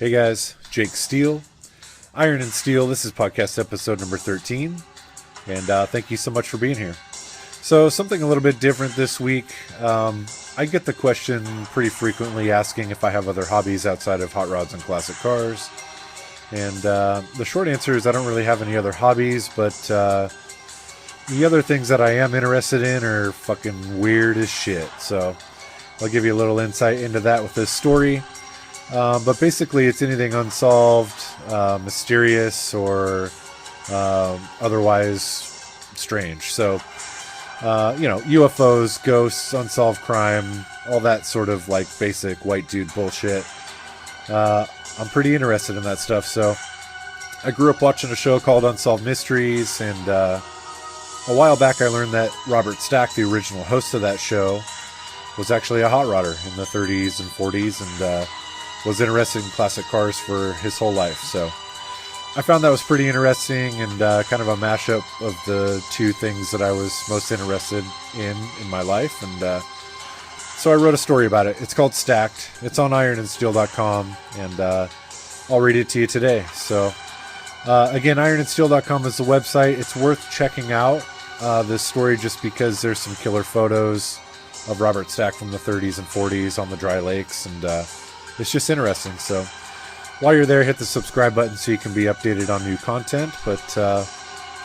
Hey guys, Jake Steele, Iron and Steel. This is podcast episode number 13, and thank you so much for being here. So something a little bit different this week. I get the question pretty frequently asking if I have other hobbies outside of hot rods and classic cars. And the short answer is I don't really have any other hobbies, but the other things that I am interested in are fucking weird as shit. So I'll give you a little insight into that with this story. But basically it's anything unsolved, mysterious, or otherwise strange. So, UFOs, ghosts, unsolved crime, all that sort of like basic white dude bullshit. I'm pretty interested in that stuff. So I grew up watching a show called Unsolved Mysteries, and a while back I learned that Robert Stack, the original host of that show, was actually a hot rodder in the 30s and 40s, and was interested in classic cars for his whole life. So I found that was pretty interesting, and kind of a mashup of the two things that I was most interested in my life. And so I wrote a story about it. It's called Stacked. It's on ironandsteel.com, and I'll read it to you today. So again, ironandsteel.com is the website. It's worth checking out this story just because there's some killer photos of Robert Stack from the 30s and 40s on the dry lakes, and it's just interesting. So while you're there, hit the subscribe button so you can be updated on new content. But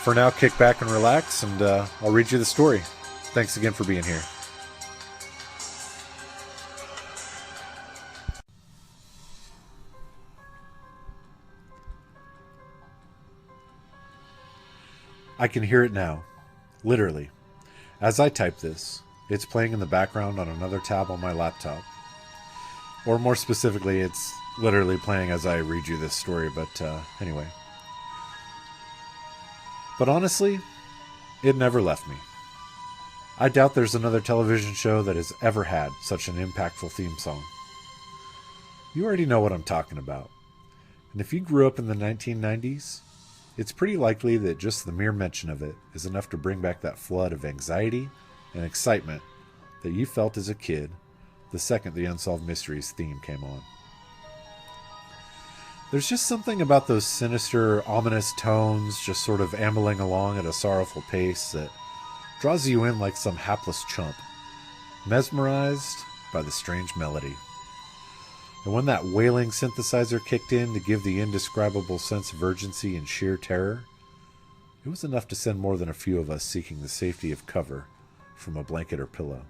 for now, kick back and relax, and I'll read you the story. Thanks again for being here. I can hear it now, literally. As I type this, it's playing in the background on another tab on my laptop. Or more specifically, it's literally playing as I read you this story, but anyway. But honestly, it never left me. I doubt there's another television show that has ever had such an impactful theme song. You already know what I'm talking about. And if you grew up in the 1990s, it's pretty likely that just the mere mention of it is enough to bring back that flood of anxiety and excitement that you felt as a kid the second the Unsolved Mysteries theme came on. There's just something about those sinister, ominous tones just sort of ambling along at a sorrowful pace that draws you in like some hapless chump, mesmerized by the strange melody. And when that wailing synthesizer kicked in to give the indescribable sense of urgency and sheer terror, it was enough to send more than a few of us seeking the safety of cover from a blanket or pillow.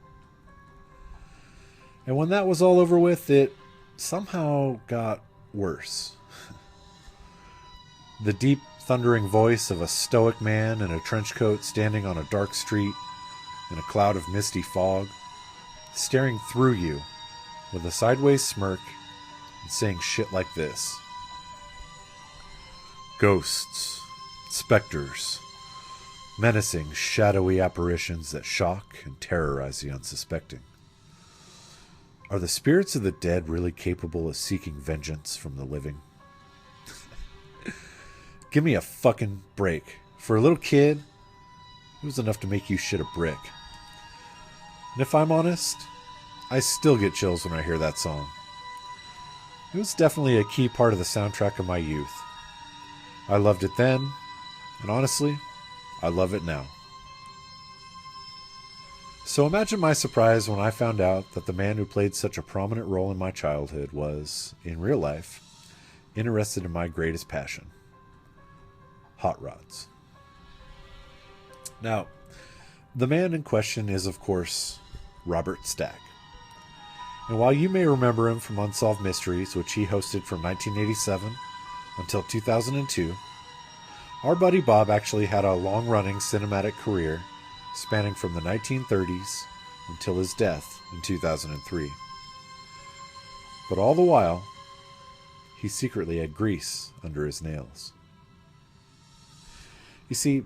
And when that was all over with, it somehow got worse. The deep, thundering voice of a stoic man in a trench coat standing on a dark street in a cloud of misty fog, staring through you with a sideways smirk and saying shit like this. Ghosts, specters, menacing, shadowy apparitions that shock and terrorize the unsuspecting. Are the spirits of the dead really capable of seeking vengeance from the living? Give me a fucking break. For a little kid, it was enough to make you shit a brick. And if I'm honest, I still get chills when I hear that song. It was definitely a key part of the soundtrack of my youth. I loved it then, and honestly, I love it now. So imagine my surprise when I found out that the man who played such a prominent role in my childhood was, in real life, interested in my greatest passion. Hot rods. Now, the man in question is, of course, Robert Stack. And while you may remember him from Unsolved Mysteries, which he hosted from 1987 until 2002, our buddy Bob actually had a long-running cinematic career spanning from the 1930s until his death in 2003. But all the while, he secretly had grease under his nails. You see,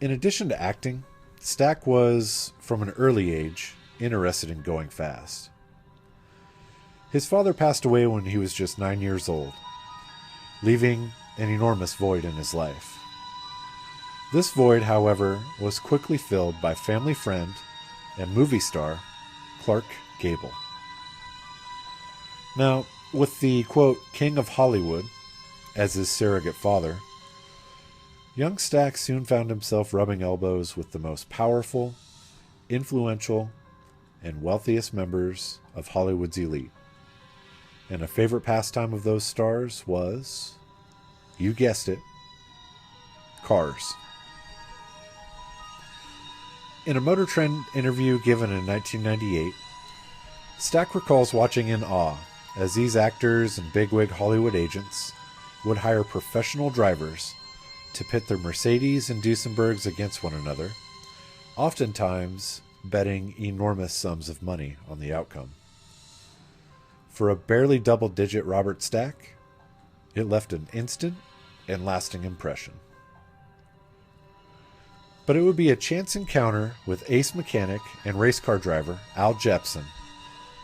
in addition to acting, Stack was, from an early age, interested in going fast. His father passed away when he was just 9 years old, leaving an enormous void in his life. This void, however, was quickly filled by family friend and movie star Clark Gable. Now, With the, quote, king of Hollywood as his surrogate father, young Stack soon found himself rubbing elbows with the most powerful, influential, and wealthiest members of Hollywood's elite. And a favorite pastime of those stars was, you guessed it, cars. In a Motor Trend interview given in 1998, Stack recalls watching in awe as these actors and bigwig Hollywood agents would hire professional drivers to pit their Mercedes and Duesenbergs against one another, oftentimes betting enormous sums of money on the outcome. For a barely double-digit Robert Stack, it left an instant and lasting impression. But it would be a chance encounter with ace mechanic and race car driver Al Jepson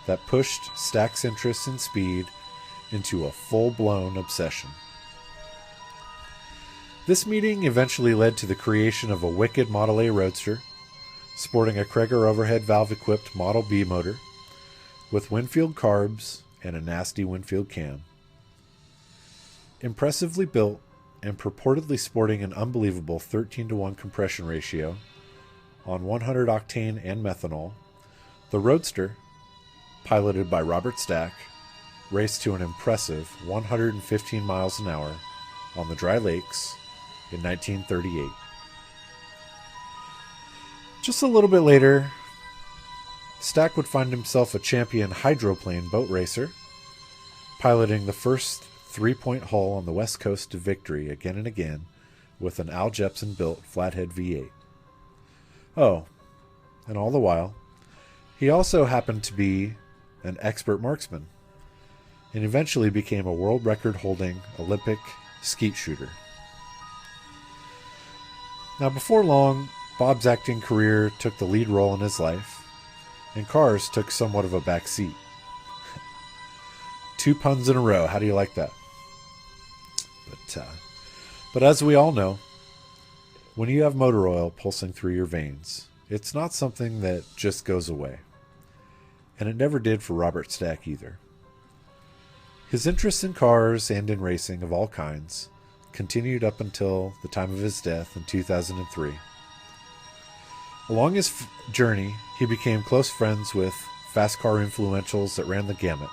that pushed Stack's interest in speed into a full-blown obsession. This meeting eventually led to the creation of a wicked Model A Roadster, sporting a Krager overhead valve-equipped Model B motor, with Winfield carbs and a nasty Winfield cam. Impressively built and purportedly sporting an unbelievable 13-to-1 compression ratio on 100 octane and methanol, the Roadster, piloted by Robert Stack, raced to an impressive 115 miles an hour on the dry lakes in 1938. Just a little bit later, Stack would find himself a champion hydroplane boat racer, piloting the first three-point hull on the west coast to victory again and again with an Al Jepson-built flathead V8. Oh, and all the while, he also happened to be an expert marksman, and eventually became a world record-holding Olympic skeet shooter. Now, before long, Bob's acting career took the lead role in his life, and cars took somewhat of a back seat. 2 puns in a row. How do you like that? But as we all know, when you have motor oil pulsing through your veins, it's not something that just goes away. And it never did for Robert Stack either. His interest in cars and in racing of all kinds continued up until the time of his death in 2003. Along his journey, he became close friends with fast car influentials that ran the gamut,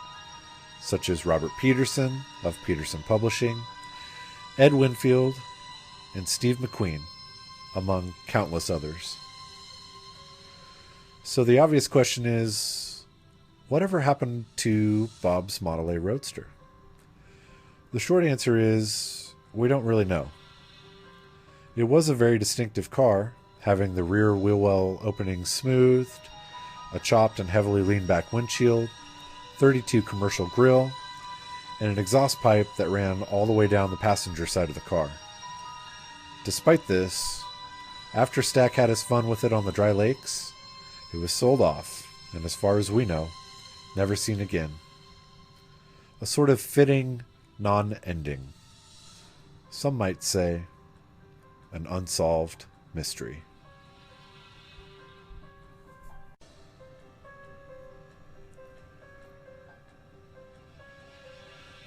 such as Robert Peterson of Peterson Publishing, Ed Winfield, and Steve McQueen, among countless others. So the obvious question is, whatever happened to Bob's Model A Roadster? The short answer is, we don't really know. It was a very distinctive car, having the rear wheel well opening smoothed, a chopped and heavily leaned back windshield, 32 commercial grille, and an exhaust pipe that ran all the way down the passenger side of the car. Despite this, after Stack had his fun with it on the dry lakes, it was sold off, and as far as we know, never seen again. A sort of fitting non-ending. Some might say, an unsolved mystery.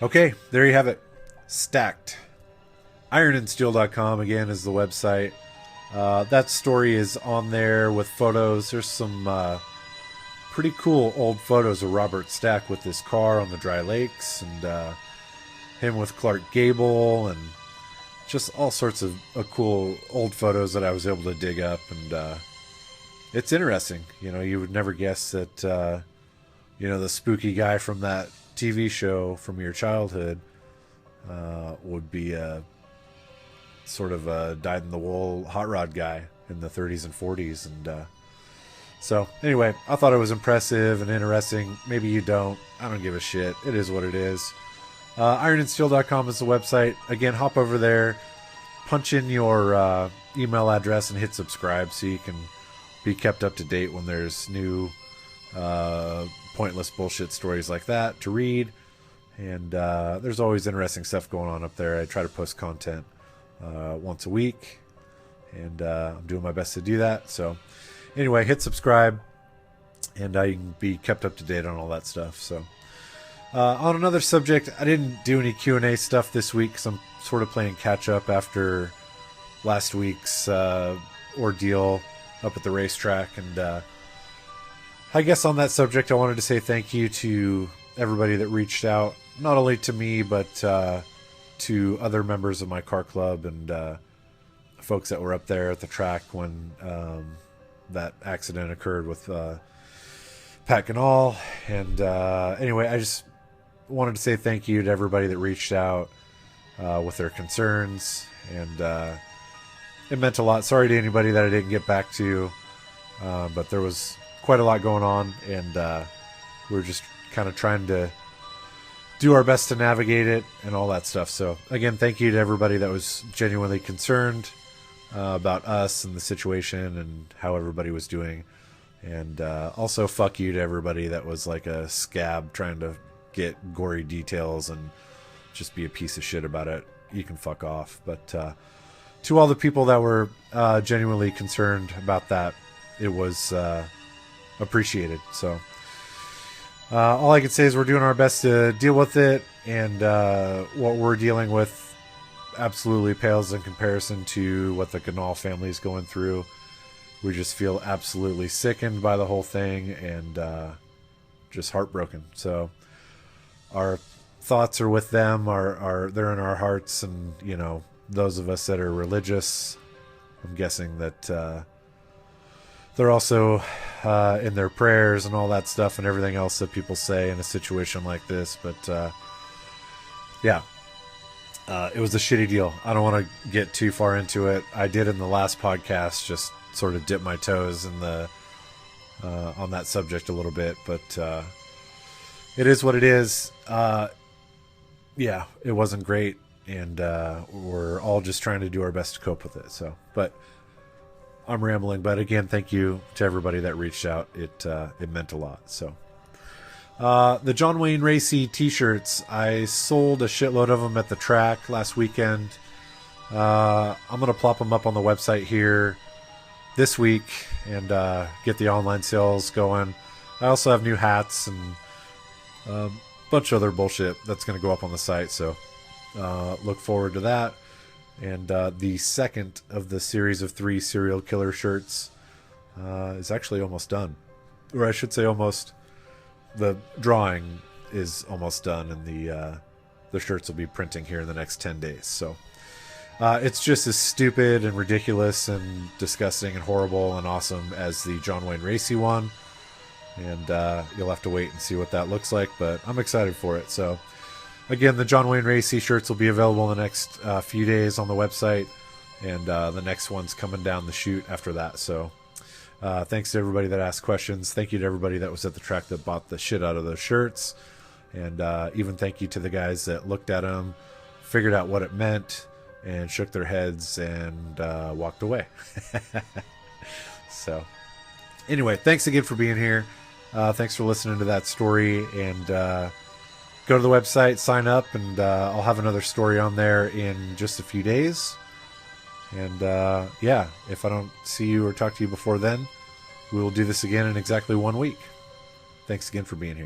Okay, there you have it. Stacked. IronandSteel.com, again, is the website. That story is on there with photos. There's some pretty cool old photos of Robert Stack with this car on the dry lakes, and him with Clark Gable, and just all sorts of cool old photos that I was able to dig up. And it's interesting. You know, you would never guess that, the spooky guy from that TV show from your childhood would be a sort of a dyed-in-the-wool hot rod guy in the 30s and 40s. And so anyway, I thought it was impressive and interesting. Maybe you don't. I don't give a shit. It is what it is. IronandSteel.com is the website. Again, hop over there, punch in your email address, and hit subscribe so you can be kept up to date when there's new pointless bullshit stories like that to read. And there's always interesting stuff going on up there. I try to post content once a week, and I'm doing my best to do that. So anyway, hit subscribe, and you can be kept up to date on all that stuff. So On another subject, I didn't do any Q&A stuff this week because I'm sort of playing catch up after last week's ordeal up at the racetrack. And I guess on that subject, I wanted to say thank you to everybody that reached out, not only to me, but to other members of my car club and folks that were up there at the track when that accident occurred with Pat Ganal. And anyway, I just wanted to say thank you to everybody that reached out with their concerns, and it meant a lot. Sorry to anybody that I didn't get back to, but there was quite a lot going on, and we were just kind of trying to do our best to navigate it and all that stuff. So again, thank you to everybody that was genuinely concerned about us and the situation and how everybody was doing. And also fuck you to everybody that was like a scab trying to get gory details and just be a piece of shit about it. You can fuck off. But to all the people that were genuinely concerned about that, it was appreciated. So all I can say is we're doing our best to deal with it, and what we're dealing with absolutely pales in comparison to what the Ganal family is going through. We just feel absolutely sickened by the whole thing, and just heartbroken. So our thoughts are with them. They're in our hearts, and you know, those of us that are religious, I'm guessing that they're also in their prayers and all that stuff and everything else that people say in a situation like this. But yeah, it was a shitty deal. I don't want to get too far into it. I did in the last podcast just sort of dip my toes in the on that subject a little bit, but it is what it is. Yeah, it wasn't great, and we're all just trying to do our best to cope with it. So, but I'm rambling. But again, thank you to everybody that reached out. It meant a lot. So the John Wayne Racy t-shirts, I sold a shitload of them at the track last weekend. I'm gonna plop them up on the website here this week and get the online sales going. I also have new hats and a bunch of other bullshit that's going to go up on the site, so look forward to that. And the second of the series of 3 serial killer shirts is actually almost done, or I should say almost, the drawing is almost done, and the shirts will be printing here in the next 10 days. So it's just as stupid and ridiculous and disgusting and horrible and awesome as the John Wayne Racy one. And you'll have to wait and see what that looks like, but I'm excited for it. So again, the John Wayne Racy shirts will be available in the next few days on the website, and the next one's coming down the chute after that. So thanks to everybody that asked questions. Thank you to everybody that was at the track that bought the shit out of those shirts. And even thank you to the guys that looked at them, figured out what it meant, and shook their heads and walked away. So anyway, thanks again for being here. Thanks for listening to that story, and go to the website, sign up, and I'll have another story on there in just a few days. And yeah, if I don't see you or talk to you before then, we will do this again in exactly 1 week. Thanks again for being here.